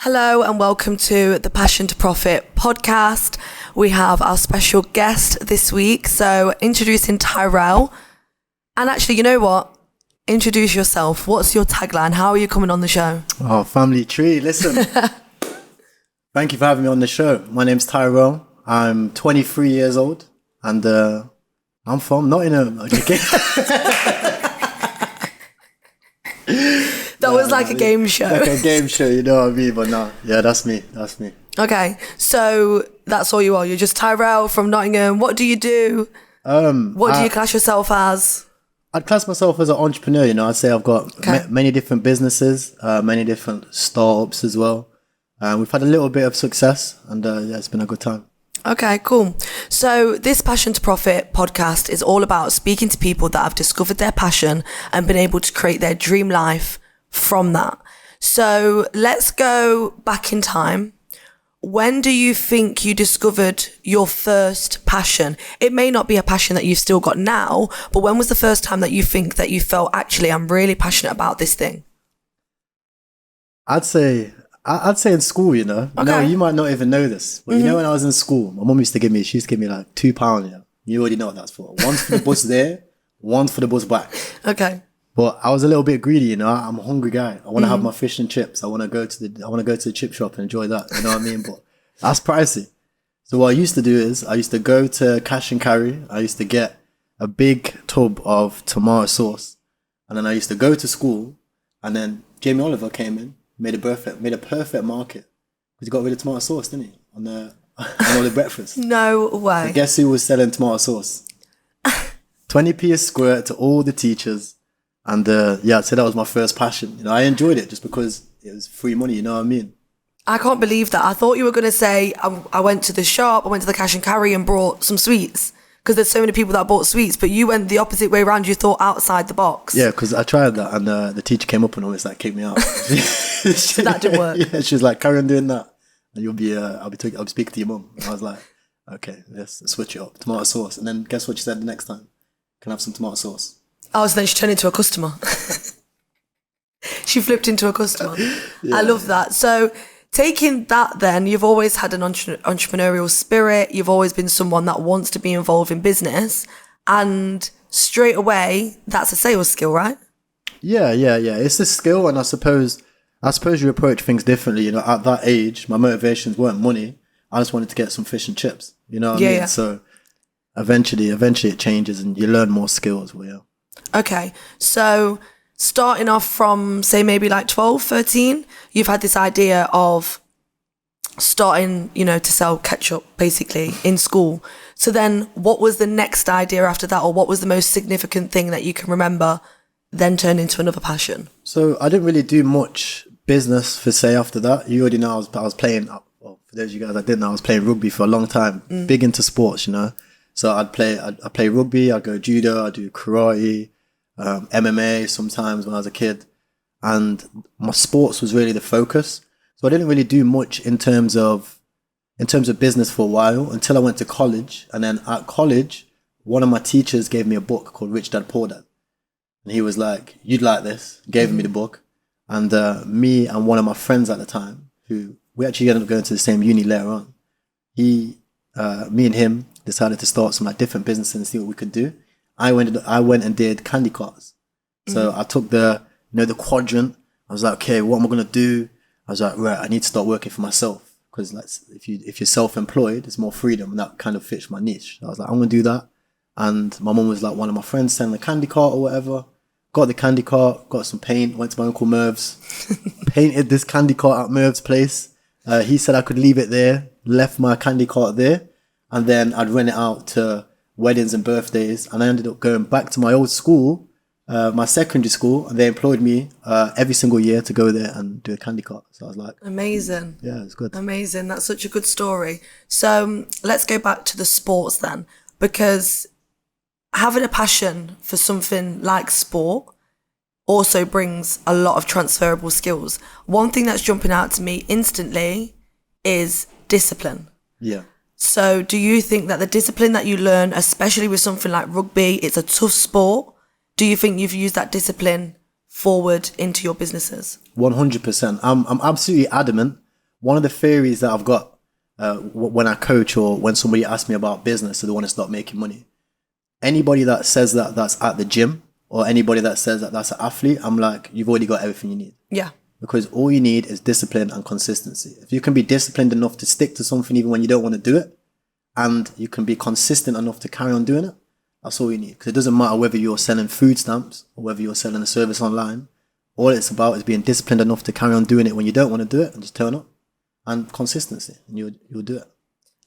Hello and welcome to the Passion to Profit podcast. We have our special guest this week. So introducing Tyrelle. And actually, you know what? Introduce yourself. What's your tagline? How are you coming on the show? Oh, family tree. Listen, thank you for having me on the show. My name's Tyrelle. I'm 23 years old and I'm from Nottingham. That was like a game show. Like a game show, you know what I mean? But no, yeah, that's me. Okay, so that's all you are. You're just Tyrelle from Nottingham. What do you do? What do you class yourself as? I'd class myself as an entrepreneur, you know. I'd say I've got many different businesses, many different startups as well. We've had a little bit of success and yeah, it's been a good time. Okay, cool. So this Passion to Profit podcast is all about speaking to people that have discovered their passion and been able to create their dream life from that. So let's go back in time. When do you think you discovered your first passion? It may not be a passion that you've still got now, but when was the first time that you think that you felt, actually, I'm really passionate about this thing? I'd say in school, you know. Okay. No, you might not even know this, but you know, when I was in school, my mum used to give me like £2. You know? You already know what that's for. One's for the bus there, one's for the bus back. Okay. But I was a little bit greedy, you know. I'm a hungry guy. I want to have my fish and chips. I want to go to the chip shop and enjoy that. You know what I mean? But that's pricey. So what I used to do is I used to go to cash and carry. I used to get a big tub of tomato sauce, and then I used to go to school. And then Jamie Oliver came in, made a perfect market because he got rid of tomato sauce, didn't he? On all the breakfast. No way. So guess who was selling tomato sauce? 20p a squirt to all the teachers. And yeah, I'd say that was my first passion. You know, I enjoyed it just because it was free money, you know what I mean? I can't believe that. I thought you were going to say, I went to the shop, I went to the cash and carry and brought some sweets. Because there's so many people that bought sweets, but you went the opposite way around. You thought outside the box. Yeah, because I tried that and the teacher came up and almost like kicked me out. So that didn't work? Yeah, she was like, carry on doing that. And I'll be speaking to your mum. And I was like, okay, let's switch it up. Tomato sauce. And then guess what she said the next time? Can I have some tomato sauce? Oh, so then she turned into a customer. She flipped into a customer. Yeah. I love that. So taking that then, you've always had an entrepreneurial spirit. You've always been someone that wants to be involved in business. And straight away, that's a sales skill, right? Yeah. It's a skill. And I suppose you approach things differently. You know, at that age, my motivations weren't money. I just wanted to get some fish and chips. You know what I mean? Yeah. So eventually it changes and you learn more skills. Well, yeah. Okay, so starting off from, say, maybe like 12, 13, you've had this idea of starting, you know, to sell ketchup, basically, in school. So then what was the next idea after that, or what was the most significant thing that you can remember then turned into another passion? So I didn't really do much business, for say, after that. You already know I was playing, well, for those of you guys that didn't know, I was playing rugby for a long time, big into sports, you know. So I'd play rugby, I'd go judo, I'd do karate, MMA sometimes when I was a kid. And my sports was really the focus. So I didn't really do much in terms of business for a while until I went to college. And then at college, one of my teachers gave me a book called Rich Dad Poor Dad. And he was like, you'd like this, gave me the book. And me and one of my friends at the time, who we actually ended up going to the same uni later on, me and him decided to start some like different businesses and see what we could do. I went and did candy carts. So I took the quadrant. I was like, okay, what am I going to do? I was like, right, I need to start working for myself. Because like, if you're self-employed, it's more freedom. And that kind of fits my niche. I was like, I'm going to do that. And my mum was like, one of my friends selling a candy cart or whatever. Got the candy cart, got some paint, went to my Uncle Merv's, painted this candy cart at Merv's place. He said I could leave it there, left my candy cart there. And then I'd rent it out to weddings and birthdays. And I ended up going back to my old school, my secondary school. And they employed me every single year to go there and do a candy cart. So I was like... Amazing. Yeah, it's good. Amazing. That's such a good story. So let's go back to the sports then. Because having a passion for something like sport also brings a lot of transferable skills. One thing that's jumping out to me instantly is discipline. Yeah. So do you think that the discipline that you learn, especially with something like rugby, it's a tough sport. Do you think you've used that discipline forward into your businesses? 100%. I'm absolutely adamant one of the theories that I've got when I coach or when somebody asks me about business, so they want to start making money. Anybody that says that that's at the gym, or anybody that says that that's an athlete, I'm like, you've already got everything you need. Yeah. Because all you need is discipline and consistency. If you can be disciplined enough to stick to something even when you don't want to do it, and you can be consistent enough to carry on doing it, that's all you need. Because it doesn't matter whether you're selling food stamps or whether you're selling a service online. All it's about is being disciplined enough to carry on doing it when you don't want to do it, and just turn up. And consistency, and you'll do it.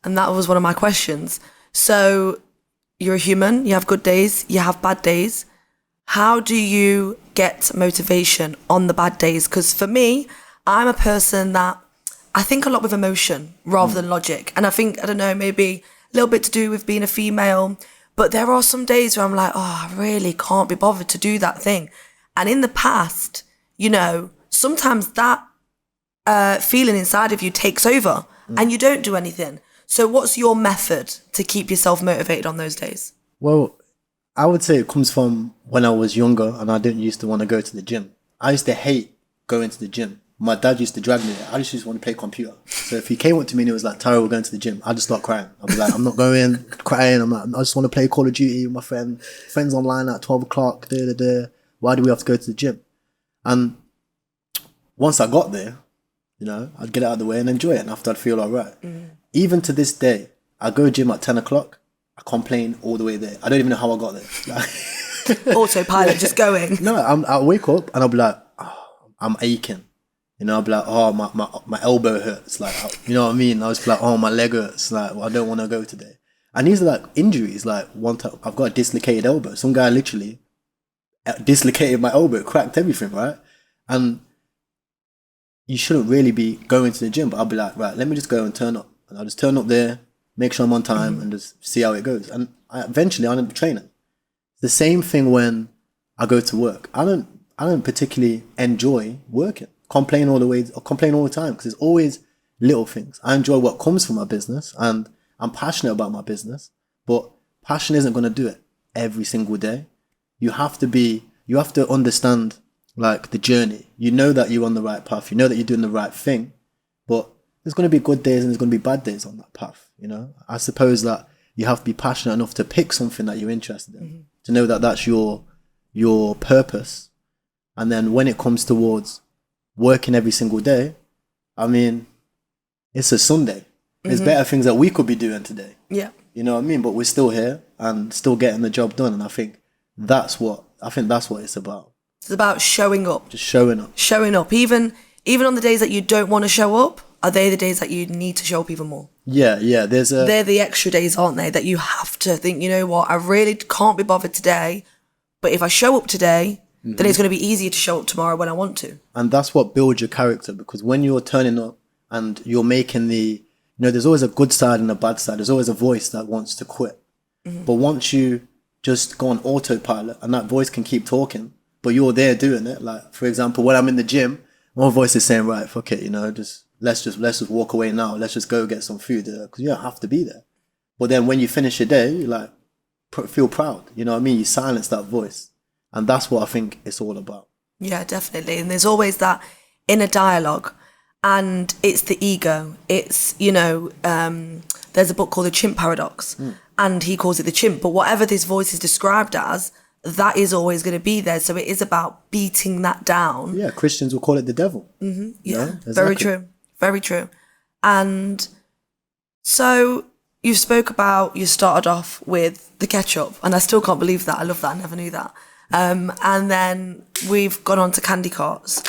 And that was one of my questions. So you're a human, you have good days, you have bad days. How do you get motivation on the bad days? Because for me, I'm a person that I think a lot with emotion rather than logic. And I think, I don't know, maybe a little bit to do with being a female. But there are some days where I'm like, oh, I really can't be bothered to do that thing. And in the past, you know, sometimes that feeling inside of you takes over and you don't do anything. So what's your method to keep yourself motivated on those days? Well, I would say it comes from when I was younger and I didn't used to want to go to the gym. I used to hate going to the gym. My dad used to drag me there. I just used to want to play computer. So if he came up to me and he was like, Tyrelle, we're going to the gym, I'd just start crying. I'd be like, I'm not going, crying. I'm like, I just want to play Call of Duty with my friends online at 12 o'clock. Why do we have to go to the gym? And once I got there, you know, I'd get it out of the way and enjoy it. And after I'd feel all right. Even to this day, I go gym at 10 o'clock. I complain all the way there. I don't even know how I got there. Autopilot, just going. No, I'll wake up and I'll be like, oh, I'm aching. You know, I'll be like, oh, my elbow hurts. Like, you know what I mean? I'll just be like, oh, my leg hurts. Like, well, I don't want to go today. And these are like injuries. Like, one time, I've got a dislocated elbow. Some guy literally dislocated my elbow, cracked everything, right? And you shouldn't really be going to the gym, but I'll be like, right, let me just go and turn up. And I'll just turn up there, make sure I'm on time and just see how it goes. And eventually I'll end up training. The same thing when I go to work. I don't particularly enjoy working. Complain all the time because there's always little things. I enjoy what comes from my business and I'm passionate about my business, but passion isn't going to do it every single day. You have to understand like the journey. You know that you're on the right path. You know that you're doing the right thing, but there's going to be good days and there's going to be bad days on that path. You know, I suppose that you have to be passionate enough to pick something that you're interested in, to know that that's your purpose. And then when it comes towards working every single day, I mean, it's a Sunday. There's better things that we could be doing today. Yeah. You know what I mean? But we're still here and still getting the job done. And I think that's what it's about. It's about showing up. Just showing up. Showing up. Even on the days that you don't want to show up, are they the days that you need to show up even more? Yeah. They're the extra days, aren't they? That you have to think, you know what, I really can't be bothered today. But if I show up today, then it's going to be easier to show up tomorrow when I want to. And that's what builds your character, because when you're turning up and you're making there's always a good side and a bad side. There's always a voice that wants to quit. But once you just go on autopilot and that voice can keep talking, but you're there doing it. Like, for example, when I'm in the gym, my voice is saying, right, fuck it, you know, let's just walk away now. Let's just go get some food because you don't have to be there. But then when you finish your day, you like feel proud. You know what I mean? You silence that voice. And that's what I think it's all about. Yeah, definitely. And there's always that inner dialogue. And it's the ego. It's, you know, there's a book called Thechimp Paradox. And he calls it the chimp. But whatever this voice is described as, that is always going to be there. So it is about beating that down. Yeah, Christians will call it the devil. Yeah, exactly. Very true. Very true. And so you spoke about, you started off with the ketchup. And I still can't believe that. I love that. I never knew that. And then we've gone on to candy carts.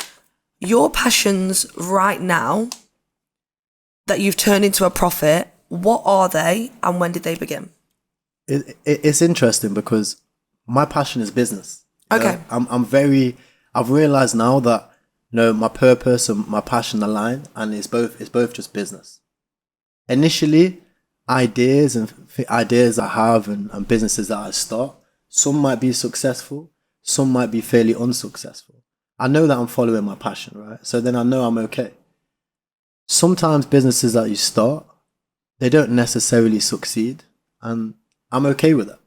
Your passions right now that you've turned into a profit, what are they and when did they begin? It's interesting because my passion is business. Okay. I've realized now that, you know, my purpose and my passion align, and it's both just business. Initially, ideas I have and businesses that I start, some might be successful, some might be fairly unsuccessful. I know that I'm following my passion, right? So then I know I'm okay. Sometimes businesses that you start, they don't necessarily succeed, and I'm okay with that.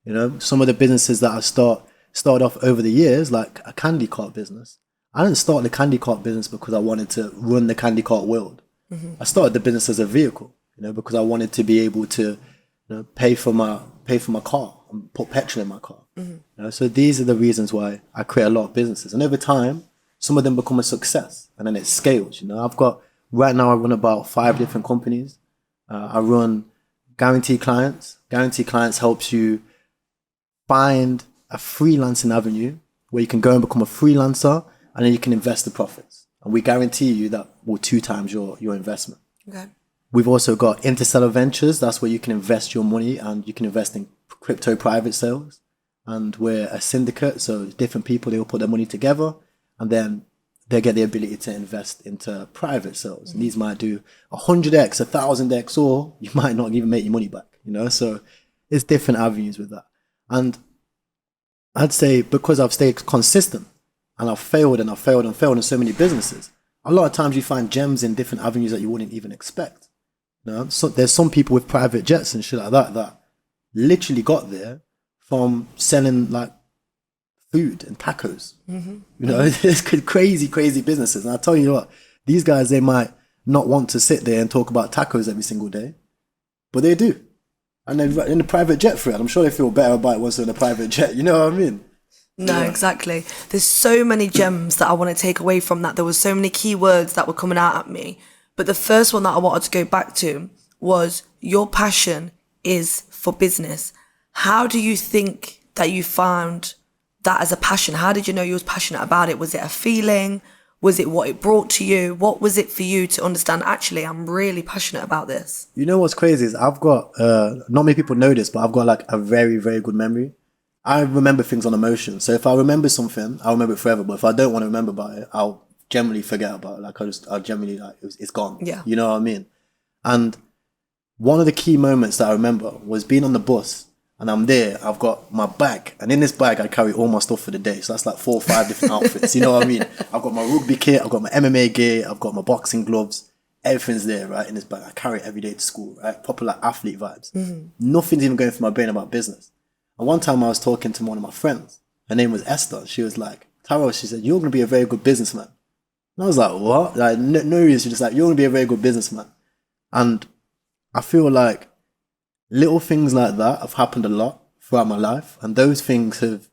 You know, some of the businesses that I started off over the years, like a candy cart business. I didn't start the candy cart business because I wanted to run the candy cart world. I started the business as a vehicle, because I wanted to be able to pay for my car and put petrol in my car. So these are the reasons why I create a lot of businesses. And over time, some of them become a success and then it scales. Right now I run about 5 different companies. I run Guarantee Clients. Guarantee Clients helps you find a freelancing avenue where you can go and become a freelancer and then you can invest the profits. And we guarantee you that will 2 times your investment. Okay. We've also got Interstellar Ventures. That's where you can invest your money and you can invest in crypto private sales. And we're a syndicate, so different people, they will put their money together and then they get the ability to invest into private sales. And these might do 100x, 1000x, or you might not even make your money back, So it's different avenues with that. And I'd say because I've stayed consistent and I've failed and I've failed and failed in so many businesses, a lot of times you find gems in different avenues that you wouldn't even expect. So there's some people with private jets and shit like that literally got there from selling like food and tacos. It's crazy businesses. And I tell you what, these guys, they might not want to sit there and talk about tacos every single day, but they do. And they're in a private jet for it. I'm sure they feel better about it once they're in a private jet. You know what I mean? No, exactly. There's so many gems that I want to take away from that. There were so many key words that were coming out at me. But the first one that I wanted to go back to was your passion is for business. How do you think that you found that as a passion? How did you know you was passionate about it? Was it a feeling? Was it what it brought to you? What was it for you to understand, actually, I'm really passionate about this? You know what's crazy is I've got, not many people know this, but I've got like a very, very good memory. I remember things on emotion. So if I remember something, I'll remember it forever. But if I don't want to remember about it, I'll generally forget about it. Like I'll generally it's gone. Yeah. You know what I mean? And one of the key moments that I remember was being on the bus and I'm there, I've got my bag. And in this bag, I carry all my stuff for the day. So that's like 4 or 5 different outfits. You know what I mean? I've got my rugby kit, I've got my MMA gear, I've got my boxing gloves. Everything's there, right, in this bag. I carry it every day to school, right? Proper like athlete vibes. Nothing's even going through my brain about business. And one time I was talking to one of my friends. Her name was Esther. She was like, Tyrelle, she said, you're going to be a very good businessman. And I was like, what? Like, no reason. She's just like, you're going to be a very good businessman. And I feel like little things like that have happened a lot throughout my life. And those things have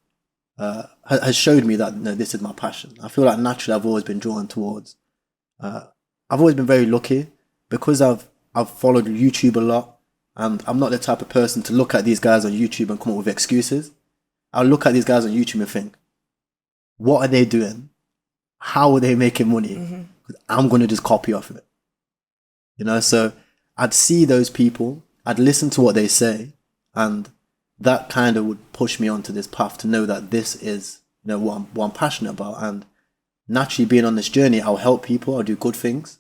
has showed me that, this is my passion. I feel like naturally I've always been drawn towards, I've always been very lucky because I've followed YouTube a lot. And I'm not the type of person to look at these guys on YouTube and come up with excuses. I'll look at these guys on YouTube and think, what are they doing? How are they making money? Because I'm going to just copy off of it. So I'd see those people, I'd listen to what they say, and that kind of would push me onto this path to know that this is, what I'm passionate about. And naturally being on this journey, I'll help people, I'll do good things.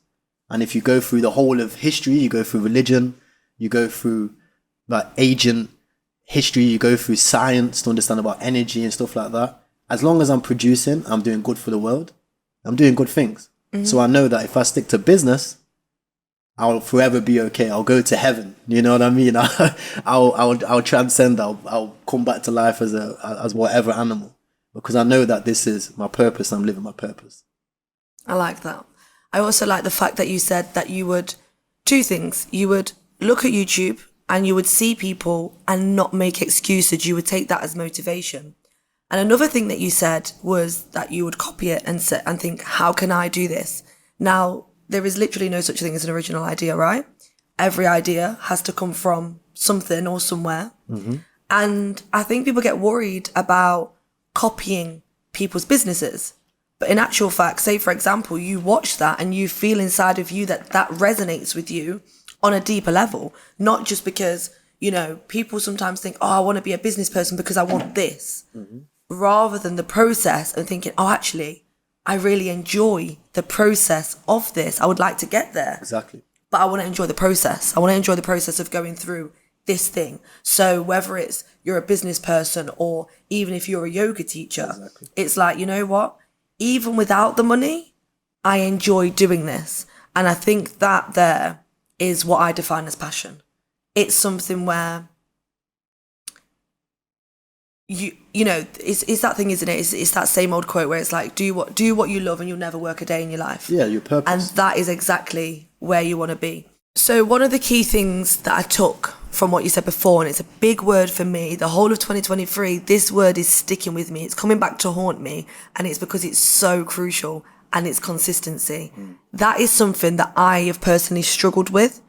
And if you go through the whole of history, you go through religion, you go through like ancient history, you go through science to understand about energy and stuff like that. As long as I'm producing, I'm doing good for the world. I'm doing good things. So I know that if I stick to business, I'll forever be okay. I'll go to heaven. You know what I mean? I'll transcend. I'll come back to life as whatever animal, because I know that this is my purpose. I'm living my purpose. I like that. I also like the fact that you said that you would, 2 things. You would look at YouTube and you would see people and not make excuses. You would take that as motivation. And another thing that you said was that you would copy it and think, how can I do this? Now, there is literally no such thing as an original idea, right? Every idea has to come from something or somewhere. And I think people get worried about copying people's businesses. But in actual fact, say, for example, you watch that and you feel inside of you that resonates with you on a deeper level, not just because, people sometimes think, I want to be a business person because I want this, rather than the process and thinking, actually, I really enjoy the process of this. I would like to get there. Exactly. But I want to enjoy the process. I want to enjoy the process of going through this thing. So whether it's you're a business person or even if you're a yoga teacher, it's like, you know what? Even without the money, I enjoy doing this. And I think that there is what I define as passion. It's something where it's that thing, isn't it? It's that same old quote where it's like, do what you love and you'll never work a day in your life. Yeah, your purpose. And that is exactly where you want to be. So one of the key things that I took from what you said before, and it's a big word for me, the whole of 2023, this word is sticking with me. It's coming back to haunt me, and it's because it's so crucial, and it's consistency. That is something that I have personally struggled with,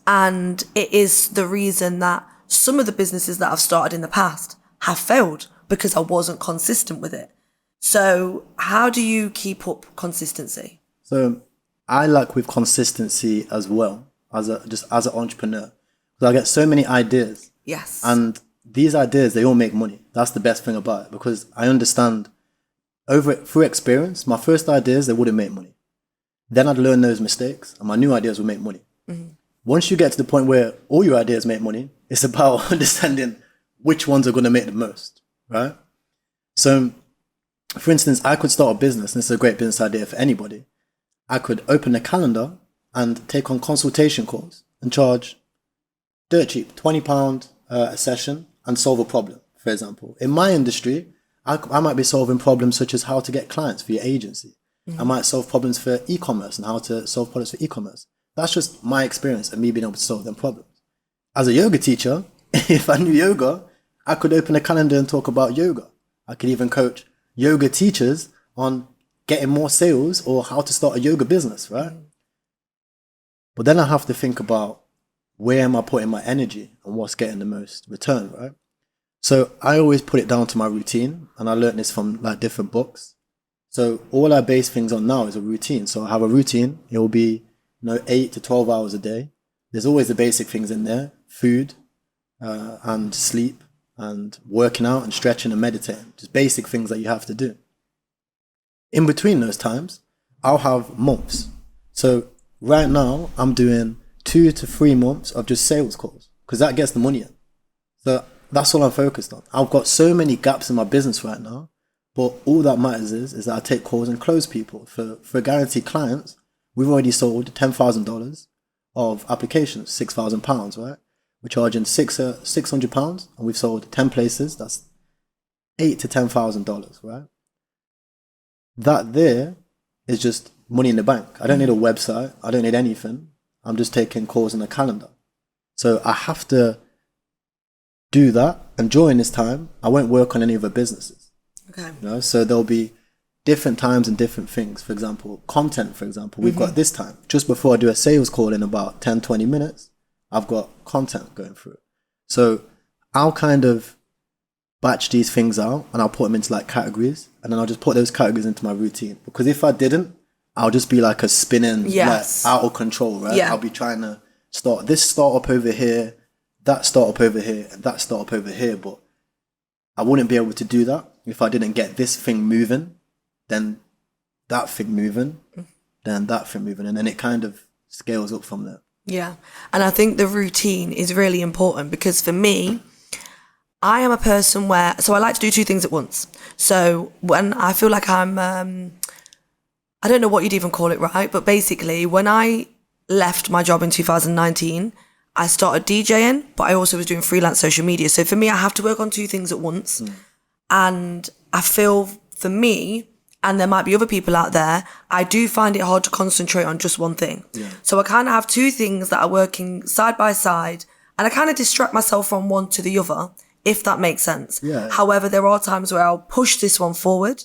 and it is the reason that some of the businesses that I've started in the past have failed because I wasn't consistent with it. So how do you keep up consistency? So I like with consistency as well, as an entrepreneur. Because I get so many ideas. Yes. And these ideas, they all make money. That's the best thing about it, because I understand through experience, my first ideas, they wouldn't make money. Then I'd learn those mistakes and my new ideas would make money. Mm-hmm. Once you get to the point where all your ideas make money, it's about understanding which ones are going to make the most, right? So, for instance, I could start a business, and this is a great business idea for anybody. I could open a calendar and take on consultation calls and charge dirt cheap, £20 a session, and solve a problem, for example. In my industry, I might be solving problems such as how to get clients for your agency. Mm-hmm. I might solve problems for e-commerce and how to solve problems for e-commerce. That's just my experience and me being able to solve them problems. As a yoga teacher, if I knew yoga, I could open a calendar and talk about yoga. I could even coach yoga teachers on getting more sales or how to start a yoga business, right? Mm-hmm. But then I have to think about, where am I putting my energy and what's getting the most return, right? So I always put it down to my routine, and I learned this from like different books. So all I base things on now is a routine. So I have a routine. It will be 8 to 12 hours a day. There's always the basic things in there: food and sleep and working out and stretching and meditating. Just basic things that you have to do. In between those times, I'll have months. So right now I'm doing 2 to 3 months of just sales calls, because that gets the money in. So that's all I'm focused on. I've got so many gaps in my business right now, but all that matters is that I take calls and close people. For guaranteed clients, we've already sold $10,000 of applications, £6,000, right? We're charging £600, and we've sold 10 places. That's $8,000 to $10,000, right? That there is just money in the bank. I don't need a website. I don't need anything. I'm just taking calls in a calendar. So I have to do that. And during this time, I won't work on any other businesses. Okay. You know? So there'll be different times and different things. For example, content, for example, we've got this time. Just before I do a sales call in about 10, 20 minutes, I've got content going through. So I'll kind of batch these things out and I'll put them into like categories. And then I'll just put those categories into my routine. Because if I didn't, I'll just be like a spinning, like out of control, right? Yeah. I'll be trying to start this startup over here, that startup over here, and that startup over here. But I wouldn't be able to do that if I didn't get this thing moving, then that thing moving, then that thing moving. And then it kind of scales up from there. Yeah. And I think the routine is really important, because for me, I am a person so I like to do 2 things at once. So when I feel like I don't know what you'd even call it, right? But basically, when I left my job in 2019, I started DJing, but I also was doing freelance social media. So for me, I have to work on 2 things at once. And I feel for me, and there might be other people out there, I do find it hard to concentrate on just one thing. Yeah. So I kind of have 2 things that are working side by side, and I kind of distract myself from one to the other, if that makes sense. Yeah. However, there are times where I'll push this one forward,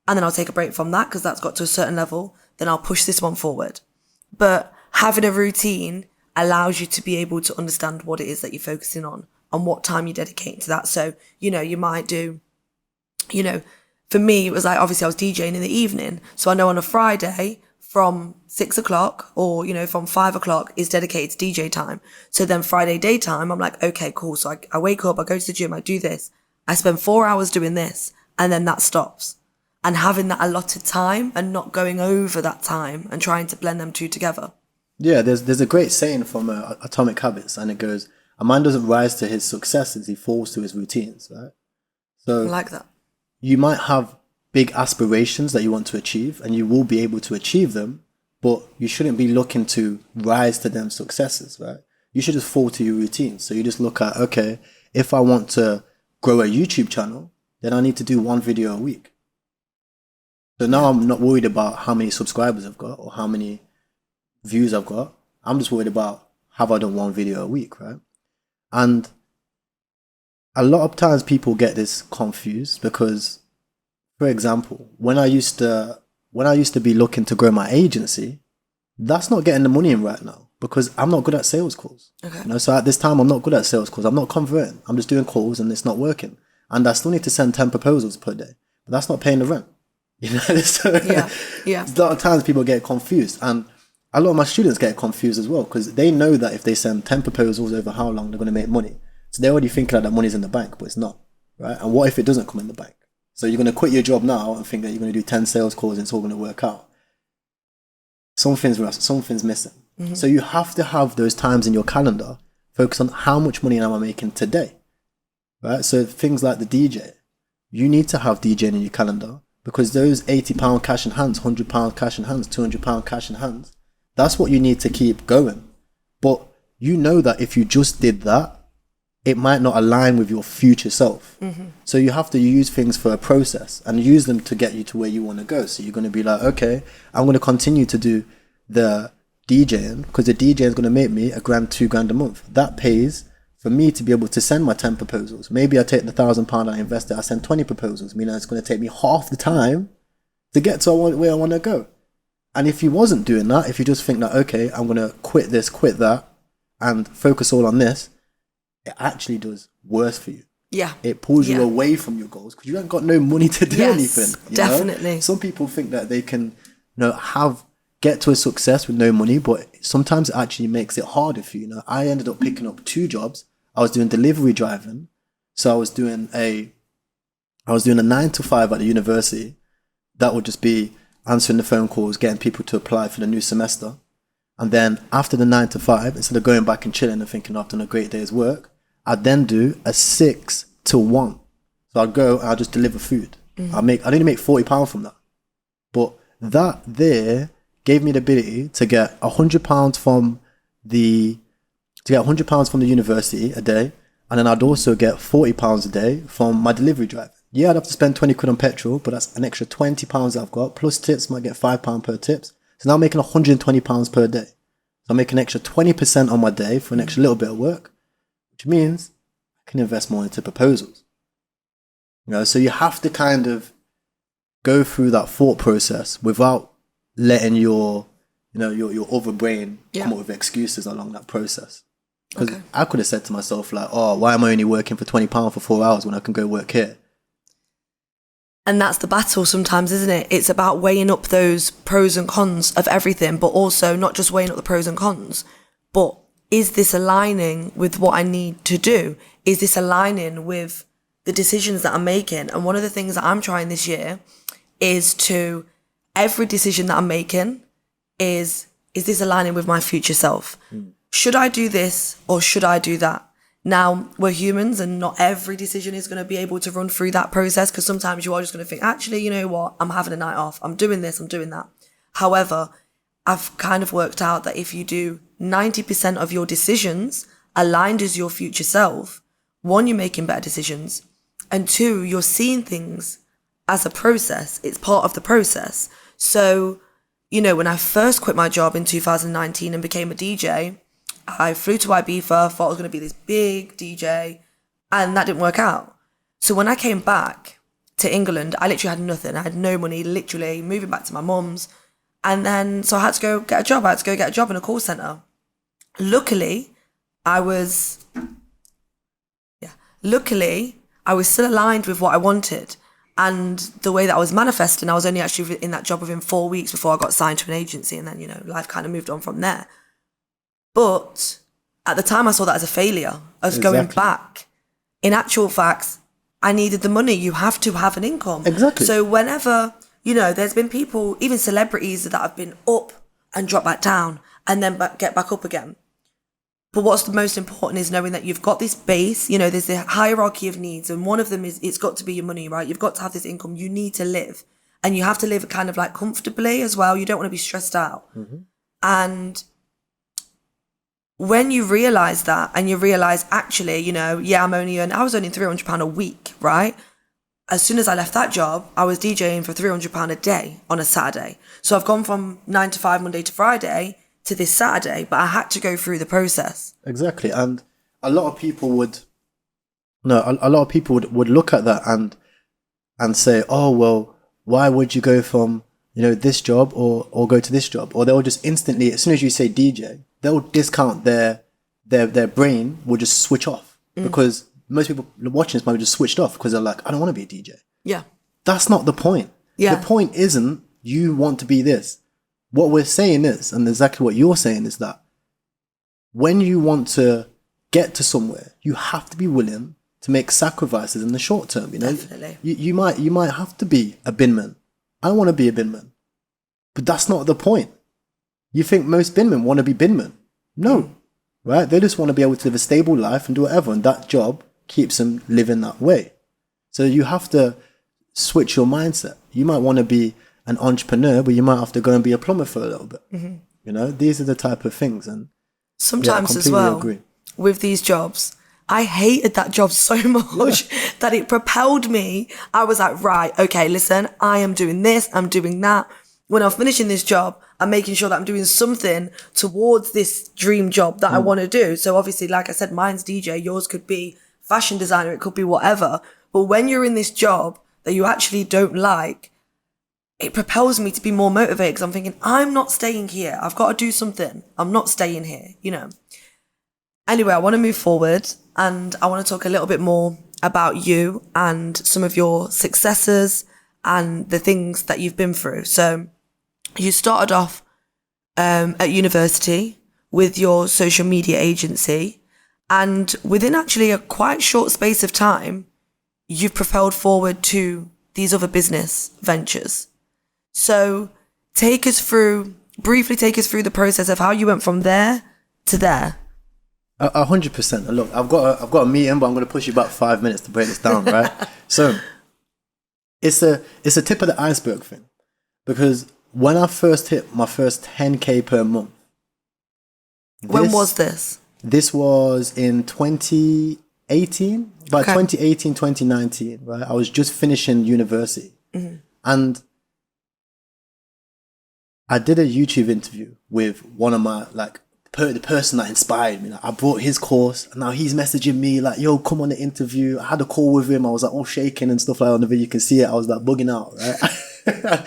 and then I'll take a break from that because that's got to a certain level. Then I'll push this one forward. But having a routine allows you to be able to understand what it is that you're focusing on and what time you're dedicating to that. So, you might do, for me, it was like, obviously I was DJing in the evening. So I know on a Friday from 6 o'clock or, from 5 o'clock is dedicated to DJ time. So then Friday daytime, I'm like, okay, cool. So I wake up, I go to the gym, I do this. I spend 4 hours doing this, and then that stops. And having that allotted time and not going over that time and trying to blend them 2 together. Yeah, there's a great saying from Atomic Habits, and it goes, a man doesn't rise to his successes, he falls to his routines, right? So I like that. You might have big aspirations that you want to achieve, and you will be able to achieve them, but you shouldn't be looking to rise to them successes, right? You should just fall to your routines. So you just look at, okay, if I want to grow a YouTube channel, then I need to do 1 video a week. So now I'm not worried about how many subscribers I've got or how many views I've got. I'm just worried about, have I done one video a week, right? And a lot of times people get this confused because, for example, when I used to be looking to grow my agency, that's not getting the money in right now because I'm not good at sales calls. Okay. You know, so at this time, I'm not good at sales calls. I'm not converting. I'm just doing calls and it's not working. And I still need to send 10 proposals per day, but that's not paying the rent. You know, so yeah. A lot of times people get confused, and a lot of my students get confused as well because they know that if they send 10 proposals over how long, they're going to make money. So they're already thinking that money's in the bank, but it's not, right? And what if it doesn't come in the bank? So you're going to quit your job now and think that you're going to do 10 sales calls and it's all going to work out. Something's missing. Mm-hmm. So you have to have those times in your calendar, focus on how much money am I making today, right? So things like the DJ, you need to have DJing in your calendar because those £80 cash in hands, £100 cash in hands, £200 cash in hands, that's what you need to keep going. But you know that if you just did that, it might not align with your future self. Mm-hmm. So you have to use things for a process and use them to get you to where you want to go. So you're going to be like, okay, I'm going to continue to do the DJing because the DJing is going to make me £1,000, £2,000 a month. That pays for me to be able to send my 10 proposals. Maybe I take the £1,000 I invested, I send 20 proposals, meaning it's going to take me half the time to get to where I want to go. And if you wasn't doing that, if you just think that, okay, I'm going to quit this, quit that, and focus all on this, it actually does worse for you. Yeah. It pulls you away from your goals because you ain't got no money to do anything. Definitely. Know? Some people think that they can, get to a success with no money, but sometimes it actually makes it harder for you. You know, I ended up picking up 2 jobs. I was doing delivery driving. So I was doing a 9 to 5 at the university. That would just be answering the phone calls, getting people to apply for the new semester. And then after the 9 to 5, instead of going back and chilling and thinking I've done a great day's work, I'd then do a 6 to 1. So I'd go and I'd just deliver food. Mm-hmm. I'd only make £40 from that. But that there gave me the ability to get £100 from the university a day. And then I'd also get £40 a day from my delivery drive. Yeah, I'd have to spend 20 quid on petrol, but that's an extra £20 that I've got. Plus tips, might get £5 per tips. So now I'm making £120 per day. So I'm making an extra 20% on my day for an extra little bit of work, which means I can invest more into proposals. You know, so you have to kind of go through that thought process without letting your other brain come up with excuses along that process. Because I could have said to myself like, oh, why am I only working for £20 for 4 hours when I can go work here? And that's the battle sometimes, isn't it? It's about weighing up those pros and cons of everything, but also not just weighing up the pros and cons, but is this aligning with what I need to do? Is this aligning with the decisions that I'm making? And one of the things that I'm trying this year is to, every decision that I'm making is this aligning with my future self? Should I do this or should I do that? Now, we're humans and not every decision is going to be able to run through that process because sometimes you are just going to think, actually, you know what? I'm having a night off. I'm doing this. I'm doing that. However, I've kind of worked out that if you do 90% of your decisions aligned as your future self, 1, you're making better decisions. And 2, you're seeing things as a process. It's part of the process. So, you know, when I first quit my job in 2019 and became a DJ, I flew to Ibiza, thought I was going to be this big DJ, and that didn't work out. So when I came back to England, I literally had nothing. I had no money, literally moving back to my mum's. And then, so I had to go get a job. I had to go get a job in a call centre. Luckily, I was still aligned with what I wanted. And the way that I was manifesting, I was only actually in that job within 4 weeks before I got signed to an agency. And then, you know, life kind of moved on from there. But at the time I saw that as a failure. I was going back. In actual facts, I needed the money. You have to have an income. Exactly. So whenever, you know, there's been people, even celebrities that have been up and drop back down and then get back up again. But what's the most important is knowing that you've got this base, you know, there's the hierarchy of needs. And one of them is, it's got to be your money, right? You've got to have this income. You need to live. And you have to live kind of like comfortably as well. You don't want to be stressed out. Mm-hmm. And when you realize that and you realize actually, you know, I was earning £300 a week, right? As soon as I left that job, I was DJing for £300 a day on a Saturday. So I've gone from 9 to 5 Monday to Friday to this Saturday, but I had to go through the process. Exactly. And a lot of people would look at that and say, oh, well, why would you go from, this job or go to this job? Or they'll just instantly, as soon as you say DJ, they'll discount their brain will just switch off, because most people watching this might be just switched off because they're like, I don't want to be a DJ. Yeah. That's not the point. Yeah. The point isn't you want to be this. What we're saying is, and exactly what you're saying is that when you want to get to somewhere, you have to be willing to make sacrifices in the short term. Definitely. You might have to be a binman. I want to be a binman, but that's not the point. You think most binmen want to be binmen? No, right? They just want to be able to live a stable life and do whatever, and that job keeps them living that way. So you have to switch your mindset. You might want to be an entrepreneur, but you might have to go and be a plumber for a little bit. These are the type of things. And sometimes as well, with these jobs, I hated that job so much that it propelled me. I was like, right, okay, listen, I am doing this, I'm doing that. When I'm finishing this job, I'm making sure that I'm doing something towards this dream job that I want to do. So obviously, like I said, mine's DJ, yours could be fashion designer, it could be whatever. But when you're in this job that you actually don't like, it propels me to be more motivated, because I'm thinking, I'm not staying here. I've got to do something. I'm not staying here, Anyway, I want to move forward, and I want to talk a little bit more about you and some of your successes and the things that you've been through. So you started off at university with your social media agency, and within actually a quite short space of time, you've propelled forward to these other business ventures. So briefly take us through the process of how you went from there to there. 100%. Look, I've got a meeting, but I'm going to push you back 5 minutes to break this down, right? So it's a tip of the iceberg thing, because when I first hit my first 10K per month. When was this? This was in 2018, by 2018, 2019, right? I was just finishing university. And I did a YouTube interview with one of my, the person that inspired me. I brought his course, and now he's messaging me like, yo, come on the interview. I had a call with him. I was like all shaking and stuff like that on the video. You can see it. I was like bugging out, right?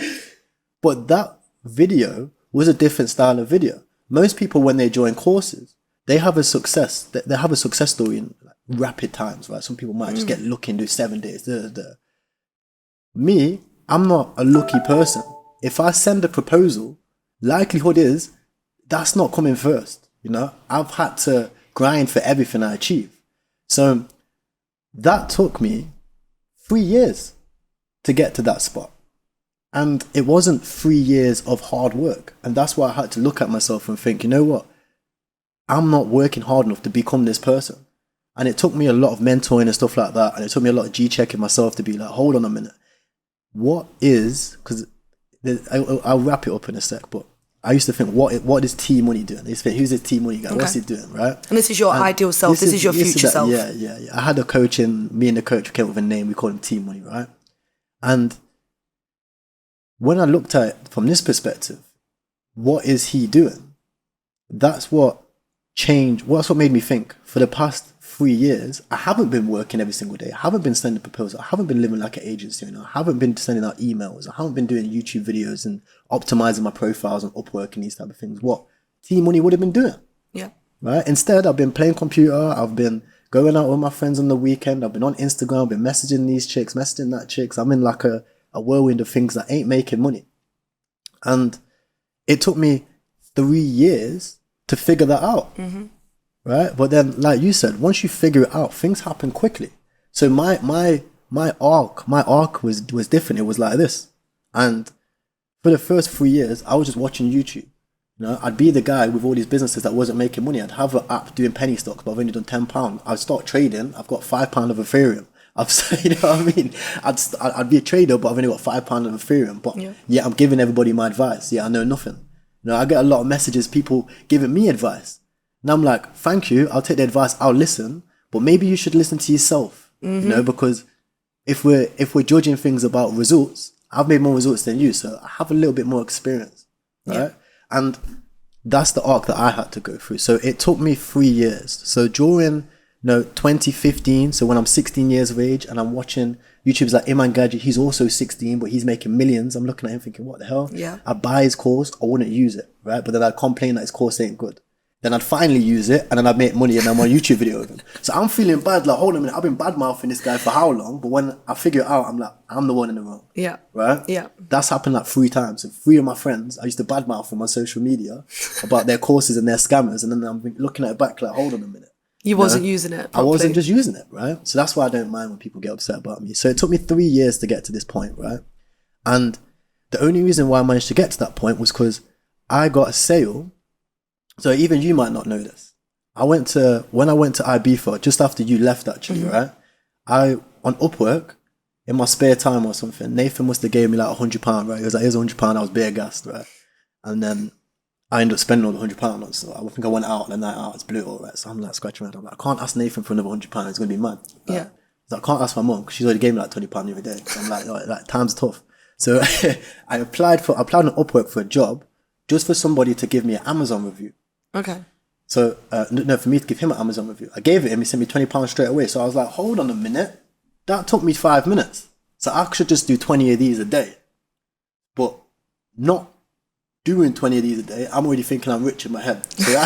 But that video was a different style of video. Most people, when they join courses, they have a success. They have a success story in rapid times, right? Some people might just get lucky and do 7 days. Me, I'm not a lucky person. If I send a proposal, likelihood is that's not coming first. I've had to grind for everything I achieve. So that took me 3 years to get to that spot. And it wasn't 3 years of hard work. And that's why I had to look at myself and think, you know what? I'm not working hard enough to become this person. And it took me a lot of mentoring and stuff like that. And it took me a lot of G-checking myself to be like, hold on a minute. Because I'll wrap it up in a sec, but I used to think, what is T Money doing? I used to think, who's this T Money guy? Okay. What's he doing, right? And this is your ideal self. This is your future self. Yeah. I had a coach, and me and the coach came up with a name. We called him T Money, right? And when I looked at it from this perspective, what is he doing? That's what changed. That's what made me think, for the past 3 years, I haven't been working every single day. I haven't been sending proposals. I haven't been living like an agency. I haven't been sending out emails. I haven't been doing YouTube videos and optimizing my profiles on Upwork and these type of things. What T Money would have been doing. Yeah. Right. Instead, I've been playing computer. I've been going out with my friends on the weekend. I've been on Instagram. I've been messaging these chicks, messaging that chicks. I'm in like a whirlwind of things that ain't making money. And it took me 3 years to figure that out. Right? But then, like you said, once you figure it out, things happen quickly. So my arc was different. It was like this. And for the first 3 years, I was just watching YouTube. I'd be the guy with all these businesses that wasn't making money. I'd have an app doing penny stocks, but I've only done £10. I'd start trading. I've got £5 of Ethereum. You know what I mean? I'd be a trader, but I've only got £5 of Ethereum. But yeah, I'm giving everybody my advice. Yeah, I know nothing. I get a lot of messages, people giving me advice. And I'm like, thank you. I'll take the advice. I'll listen. But maybe you should listen to yourself. Because if we're judging things about results, I've made more results than you. So I have a little bit more experience. Right? And that's the arc that I had to go through. So it took me 3 years. So during 2015, so when I'm 16 years of age and I'm watching YouTubers like Iman Gadget, he's also 16, but he's making millions. I'm looking at him thinking, what the hell? Yeah. I buy his course, I wouldn't use it, right? But then I'd complain that his course ain't good. Then I'd finally use it and then I'd make money and I'm on a YouTube video with him. So I'm feeling bad, like, hold on a minute, I've been bad mouthing this guy for how long? But when I figure it out, I'm like, I'm the one in the wrong. Yeah. Right? Yeah. That's happened like 3 times. So 3 of my friends, I used to badmouth them on social media about their courses and their scammers. And then I'm looking at it back like, hold on a minute. You wasn't using it properly. I wasn't just using it, right? So that's why I don't mind when people get upset about me. So it took me 3 years to get to this point, right? And the only reason why I managed to get to that point was because I got a sale. So even you might not know this. When I went to Ibiza, just after you left actually, right? On Upwork, in my spare time or something, Nathan must have gave me like £100, right? He was like, here's £100, I was bare gassed, right? And then I ended up spending all the £100 on. So I think I went out on a night out, it's blue, all right? So I'm like scratching around. I'm like, I can't ask Nathan for another £100, it's going to be mad. Right? Yeah. So I can't ask my mum because she's already gave me like £20 the other day. So I'm like time's tough. So I applied on Upwork for a job just for somebody to give me an Amazon review. Okay. So, for me to give him an Amazon review. I gave it him, he sent me £20 straight away. So I was like, hold on a minute. That took me 5 minutes. So I should just do 20 of these a day. But not doing 20 of these a day, I'm already thinking I'm rich in my head. So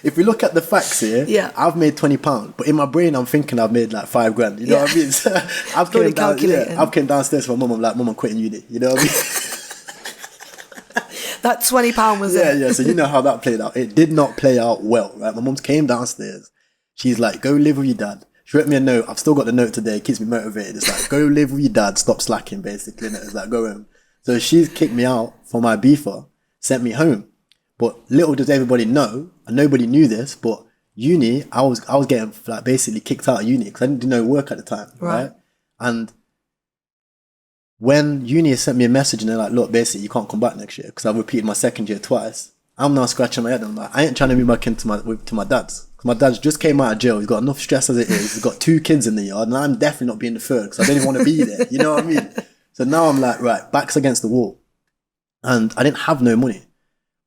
if we look at the facts here, I've made £20. But in my brain, I'm thinking I've made like 5 grand. You know what I mean? So I've came downstairs to my mum. I'm like, Mum, I'm quitting uni. You know what I mean? That £20 was it? Yeah. So you know how that played out. It did not play out well, right? My mum came downstairs. She's like, go live with your dad. She wrote me a note. I've still got the note today. It keeps me motivated. It's like, go live with your dad. Stop slacking, basically. And it's like, go home. So she's kicked me out from my Ibiza, sent me home. But little does everybody know, and nobody knew this, but uni, I was getting like basically kicked out of uni because I didn't do no work at the time, right? And when uni sent me a message and they're like, look, basically you can't come back next year because I've repeated my second year twice. I'm now scratching my head. I'm like, I ain't trying to move back into my dad's. Because my dad's just came out of jail. He's got enough stress as it is. He's got 2 kids in the yard and I'm definitely not being the third because I don't even want to be there. You know what I mean? So now I'm like, right, back's against the wall. And I didn't have no money.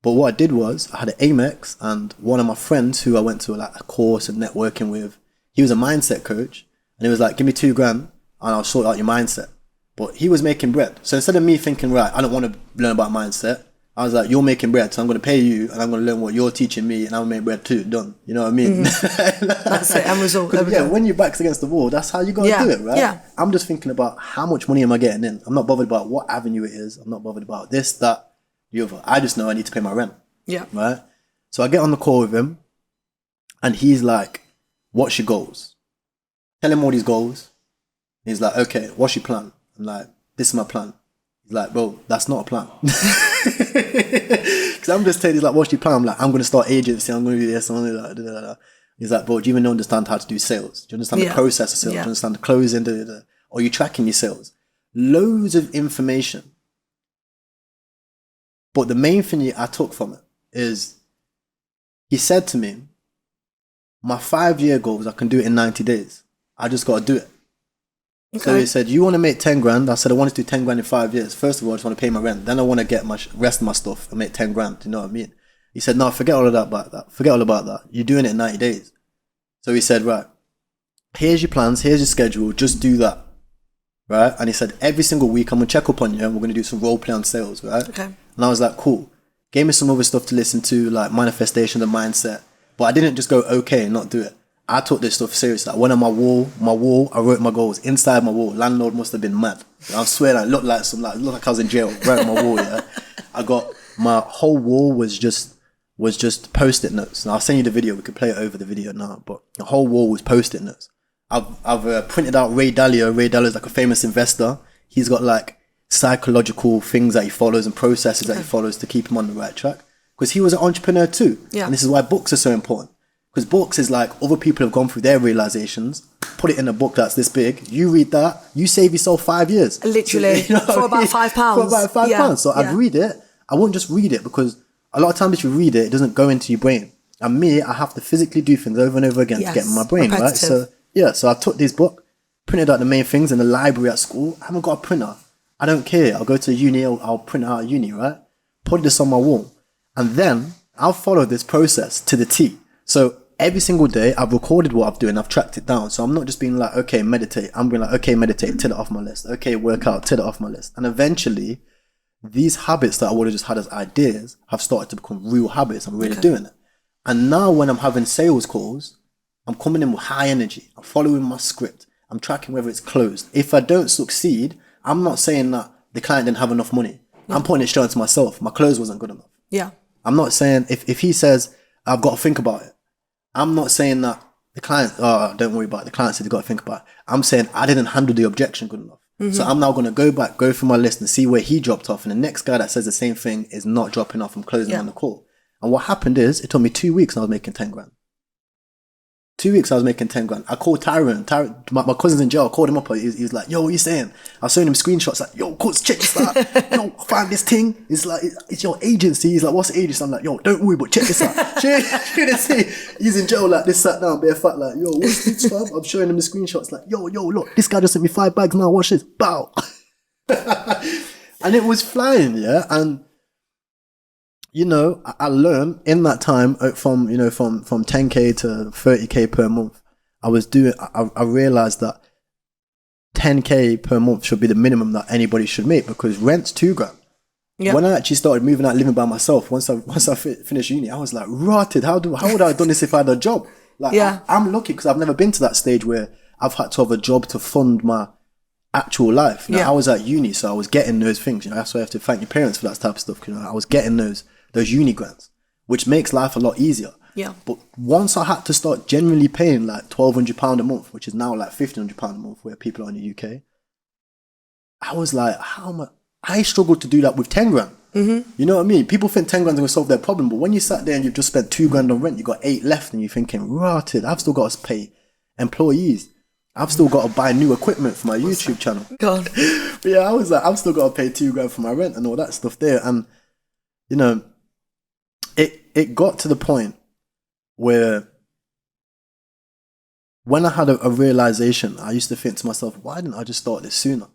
But what I did was I had an Amex and one of my friends who I went to like a course and networking with, he was a mindset coach and he was like, give me $2,000 and I'll sort out your mindset. But he was making bread. So instead of me thinking, right, I don't want to learn about mindset, I was like, you're making bread, so I'm going to pay you and I'm going to learn what you're teaching me and I'll make bread too. Done. You know what I mean? That's it. End result. Yeah, when your back's against the wall, that's how you got to do it, right? Yeah. I'm just thinking about how much money am I getting in. I'm not bothered about what avenue it is. I'm not bothered about this, that, the other. I just know I need to pay my rent. Yeah. Right? So I get on the call with him and he's like, what's your goals? Tell him all these goals. He's like, okay, what's your plan? I'm like, this is my plan. He's like, bro, that's not a plan. Because I'm just telling, he's like, what's your plan? I'm like, I'm going to start agency. I'm going to do this. I'm going to do that. He's like, bro, do you even understand how to do sales? Do you understand the process of sales? Do you understand the closing? Or are you tracking your sales? Loads of information. But the main thing I took from it is he said to me, my 5-year goals, I can do it in 90 days. I just got to do it. Okay. So he said, you want to make 10 grand? I said, I want to do 10 grand in 5 years. First of all, I just want to pay my rent. Then I want to get my rest of my stuff and make 10 grand. You know what I mean? He said, no, forget all of that about that. Forget all about that. You're doing it in 90 days. So he said, right, here's your plans. Here's your schedule. Just do that. Right? And he said, every single week, I'm going to check up on you and we're going to do some role play on sales. Right? Okay. And I was like, cool. Gave me some other stuff to listen to, like manifestation and mindset. But I didn't just go, okay, and not do it. I took this stuff seriously. I went on my wall, I wrote my goals inside my wall. Landlord must have been mad. I swear, I looked like I was in jail, right on my wall, yeah. I got, my whole wall was just post-it notes. And I'll send you the video, we could play it over the video now, but the whole wall was post-it notes. I've printed out Ray Dalio. Ray Dalio is like a famous investor. He's got like psychological things that he follows and processes that he follows to keep him on the right track. Because he was an entrepreneur too. Yeah. And this is why books are so important. Because books is like other people have gone through their realizations, put it in a book that's this big. You read that, you save yourself 5 years. Literally, so, for about £5. For about £5. So I'd read it. I wouldn't just read it because a lot of times if you read it, it doesn't go into your brain. And me, I have to physically do things over and over again to get in my brain, right? So so I took this book, printed out the main things in the library at school. I haven't got a printer. I don't care. I'll go to uni, I'll print it out at uni, right? Put this on my wall. And then I've followed this process to the T. So every single day I've recorded what I'm doing. I've tracked it down. So I'm not just being like, okay, meditate. I'm being like, okay, meditate, tick it off my list. Okay, work out, tick it off my list. And eventually these habits that I would have just had as ideas have started to become real habits. I'm really doing it. And now when I'm having sales calls, I'm coming in with high energy. I'm following my script. I'm tracking whether it's closed. If I don't succeed, I'm not saying that the client didn't have enough money. I'm putting it straight onto myself. My close wasn't good enough. Yeah. I'm not saying if he says, I've got to think about it. I'm not saying that the client, oh, don't worry about it. The client said, you've got to think about it. I'm saying I didn't handle the objection good enough. So I'm now going to go back, go through my list and see where he dropped off. And the next guy that says the same thing is not dropping off and closing on the call. And what happened is it took me 2 weeks and I was making 10 grand. 2 weeks I was making 10 grand. I called Tyrelle. My cousin's in jail. I called him up. He was like, yo, what are you saying? I was showing him screenshots like, yo, cuz, check this out. Yo, I found this thing. It's like, it's your agency. He's like, what's the agency? I'm like, yo, don't worry, but check this out. He's in jail like this, sat down, bare fat, like, yo, what's this, fam? I'm showing him the screenshots like, yo, look, this guy just sent me 5 bags now. Watch this. Bow. And it was flying, yeah? And you know, I learned in that time from 10K to 30K per month. I realized that 10K per month should be the minimum that anybody should make because rent's 2 grand. Yeah. When I actually started moving out, living by myself, once I finished uni, I was like, rotted. How would I have done this if I had a job? Like, I'm lucky because I've never been to that stage where I've had to have a job to fund my actual life. You know, I was at uni, so I was getting those things. You know, that's why I have to thank your parents for that type of stuff. You know, I was getting those uni grants, which makes life a lot easier. Yeah. But once I had to start generally paying like £1,200 a month, which is now like £1,500 a month where people are in the UK, I was like, how much? I struggled to do that with 10 grand. You know what I mean? People think 10 grand is going to solve their problem, but when you sat there and you've just spent 2 grand on rent, you got 8 left and you're thinking, rotted, I've still got to pay employees. I've still got to buy new equipment for my YouTube channel. God. But yeah, I was like, I've still got to pay 2 grand for my rent and all that stuff there. And, you know, it got to the point where when I had a realization, I used to think to myself, why didn't I just start this sooner?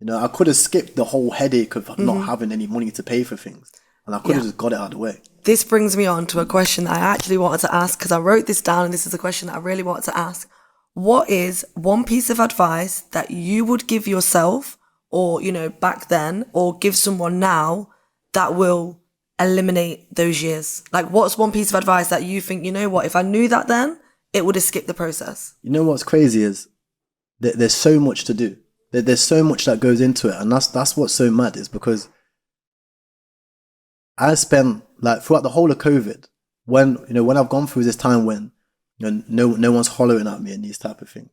You know, I could have skipped the whole headache of not having any money to pay for things. And I could have just got it out of the way. This brings me on to a question that I actually wanted to ask because I wrote this down and this is a question that I really wanted to ask. What is one piece of advice that you would give yourself or, you know, back then or give someone now that will eliminate those years? Like, what's one piece of advice that you think, you know what, if I knew that then, it would have skipped the process? You know what's crazy is that there's so much to do. There's so much that goes into it. And that's what's so mad is because I spent, like, throughout the whole of COVID, when I've gone through this time when, you know, no one's hollering at me and these type of things,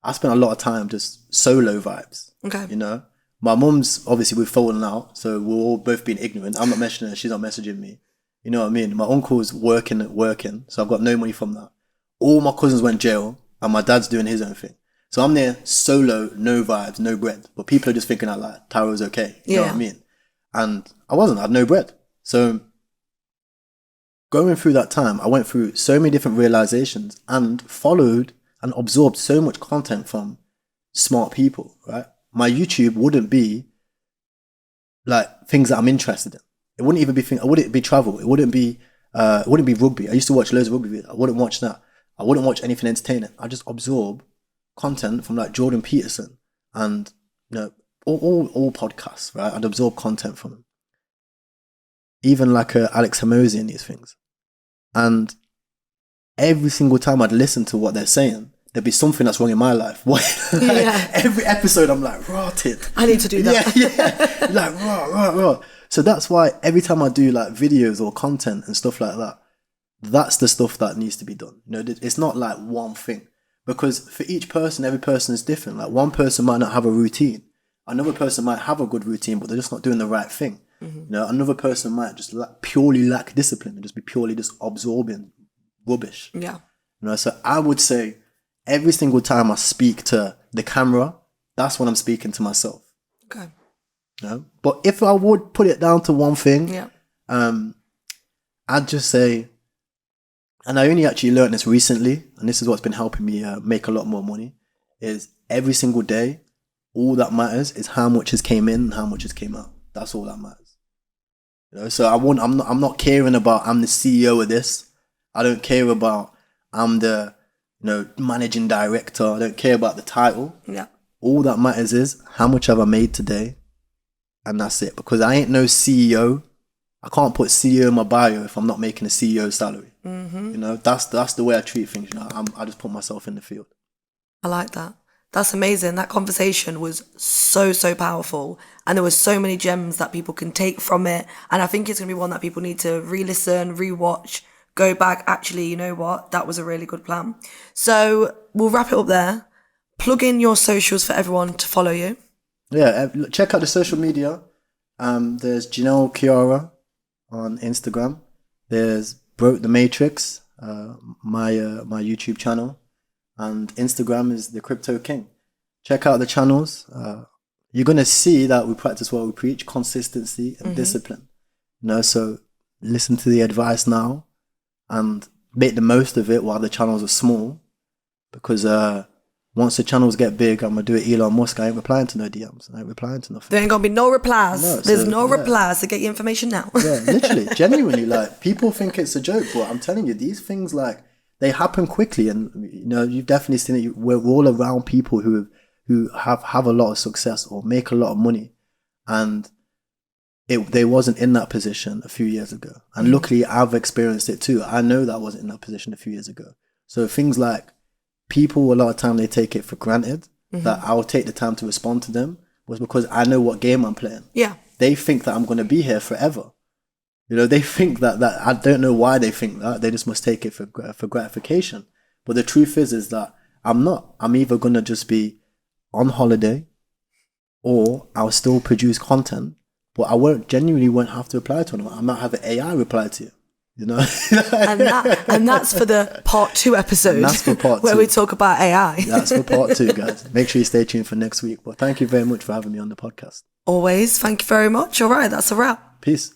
I spent a lot of time just solo vibes. Okay. You know? My mum's, obviously, we've fallen out, so we're all both being ignorant. I'm not messaging her, she's not messaging me. You know what I mean? My uncle's working, so I've got no money from that. All my cousins went jail, and my dad's doing his own thing. So I'm there, solo, no vibes, no bread. But people are just thinking out like, Tyrell's okay. You know what I mean? And I wasn't, I had no bread. So going through that time, I went through so many different realizations and followed and absorbed so much content from smart people, right? My YouTube wouldn't be like things that I'm interested in. It wouldn't even be it wouldn't be travel. It wouldn't be rugby. I used to watch loads of rugby videos. I wouldn't watch that. I wouldn't watch anything entertaining. I just absorb content from like Jordan Peterson and, you know, all podcasts, right? I'd absorb content from them. Even like Alex Hormozi and these things. And every single time I'd listen to what they're saying, there'd be something that's wrong in my life. Every episode I'm like, rotted. I need to do that. Yeah. Like, raw. So that's why every time I do like videos or content and stuff like that, that's the stuff that needs to be done. You know, it's not like one thing. Because for each person, every person is different. Like one person might not have a routine. Another person might have a good routine, but they're just not doing the right thing. You know, another person might just purely lack discipline and just be purely just absorbing rubbish. Yeah. You know, so I would say every single time I speak to the camera, that's when I'm speaking to myself. Okay. You know? But if I would put it down to one thing, I'd just say, and I only actually learned this recently, and this is what's been helping me make a lot more money, is every single day, all that matters is how much has came in and how much has came out. That's all that matters. You know, so I'm not caring about I'm the CEO of this. I don't care about I'm the managing director. I don't care about the title. Yeah. All that matters is how much have I made today, and that's it. Because I ain't no CEO. I can't put CEO in my bio if I'm not making a CEO salary. Mm-hmm. You know, that's the way I treat things. You know, I just put myself in the field. I like that. That's amazing. That conversation was so powerful, and there were so many gems that people can take from it. And I think it's going to be one that people need to re-listen, re-watch, go back. Actually, you know what? That was a really good plan. So we'll wrap it up there. Plug in your socials for everyone to follow you. Yeah, check out the social media. There's Janelle Chiara on Instagram. There's Broke the Matrix, my YouTube channel, and Instagram is the Krypto King. Check out the channels. You're gonna see that we practice what we preach: consistency and discipline. You know, so listen to the advice now and make the most of it while the channels are small, because once the channels get big, I'm gonna do it Elon Musk. I ain't replying to no DMs. I ain't replying to nothing. There ain't gonna be no replies. No, There's no replies to get your information now. Yeah, literally, genuinely, like, people think it's a joke, but I'm telling you, these things, like, they happen quickly, and you know, you've definitely seen it. We're all around people who have a lot of success or make a lot of money, and they wasn't in that position a few years ago. And luckily, I've experienced it too. I know that I wasn't in that position a few years ago. So things like, people, a lot of time, they take it for granted that I'll take the time to respond to them, was because I know what game I'm playing. Yeah. They think that I'm going to be here forever. You know, they think that I don't know why they think that. They just must take it for gratification. But the truth is that I'm not. I'm either going to just be on holiday, or I'll still produce content, but I won't have to reply to anyone. I might have an AI reply to you. You know, and that's for the part 2 episode. And that's for part 2, where we talk about AI. That's for part 2, guys. Make sure you stay tuned for next week. But thank you very much for having me on the podcast. Always. Thank you very much. All right, that's a wrap. Peace.